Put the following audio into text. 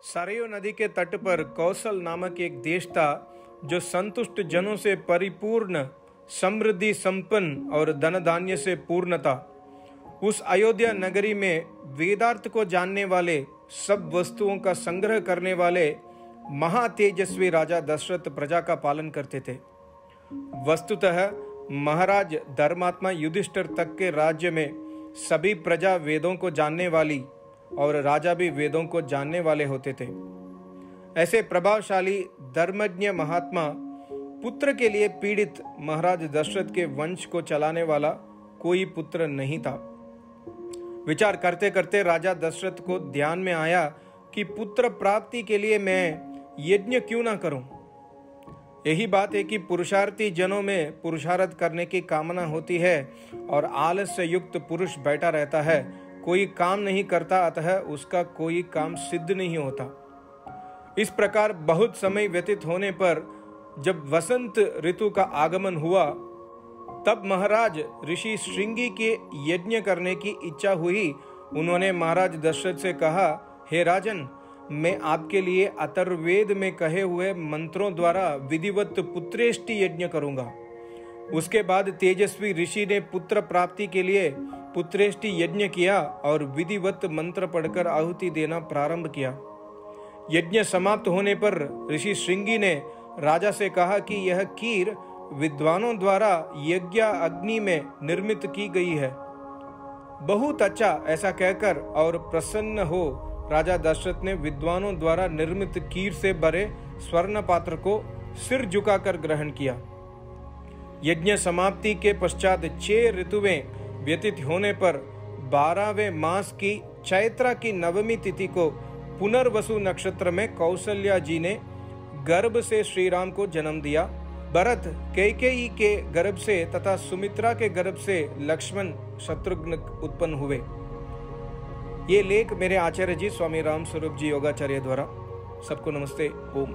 सरयू नदी के तट पर कौशल नामक एक देश था जो संतुष्ट जनों से परिपूर्ण, समृद्धि संपन्न और धन धान्य से पूर्ण था। उस अयोध्या नगरी में वेदार्थ को जानने वाले, सब वस्तुओं का संग्रह करने वाले महातेजस्वी राजा दशरथ प्रजा का पालन करते थे। वस्तुतः महाराज धर्मात्मा युधिष्ठिर तक के राज्य में सभी प्रजा वेदों को जानने वाली और राजा भी वेदों को जानने वाले होते थे। ऐसे प्रभावशाली धर्मज्ञ महात्मा पुत्र के लिए पीड़ित महाराज दशरथ के वंश को चलाने वाला कोई पुत्र नहीं था। विचार करते करते राजा दशरथ को ध्यान में आया कि पुत्र प्राप्ति के लिए मैं यज्ञ क्यों ना करूं। यही बात है कि पुरुषार्थी जनों में पुरुषार्थ करने की कामना होती है और आलस्य युक्त पुरुष बैठा रहता है, कोई काम नहीं करता, अतः उसका कोई काम सिद्ध नहीं होता। इस प्रकार बहुत समय व्यतीत होने पर जब वसंत ऋतु का आगमन हुआ, तब महाराज ऋषि श्रृंगी के यज्ञ करने की इच्छा हुई। उन्होंने महाराज दशरथ से कहा, हे राजन, मैं आपके लिए अथर्ववेद में कहे हुए मंत्रों द्वारा विधिवत पुत्रेष्टि यज्ञ करूंगा। उसके बाद तेजस्वी ऋषि ने पुत्र प्राप्ति के लिए पुत्रेष्टि यज्ञ किया और विधिवत मंत्र पढ़कर आहुति देना प्रारंभ किया। यज्ञ समाप्त होने पर ऋषि श्रृंगी ने राजा से कहा कि यह कीर विद्वानों द्वारा यज्ञ अग्नि में निर्मित की गई है। बहुत अच्छा, ऐसा कहकर और प्रसन्न हो राजा दशरथ ने विद्वानों द्वारा निर्मित कीर से भरे स्वर्ण पात्र को सिर झुकाकर ग्रहण किया। यज्ञ समाप्ति के पश्चात 6 ऋतुएं व्यतीत होने पर 12वें मास की चैत्रा की नवमी तिथि को पुनर्वसु नक्षत्र में कौशल्या जी ने गर्भ से श्री राम को जन्म दिया। भरत कैकेयी के गर्भ से तथा सुमित्रा के गर्भ से लक्ष्मण शत्रुघ्न उत्पन्न हुए। ये लेख मेरे आचार्य जी स्वामी राम स्वरूप जी योगाचार्य द्वारा। सबको नमस्ते। ओम।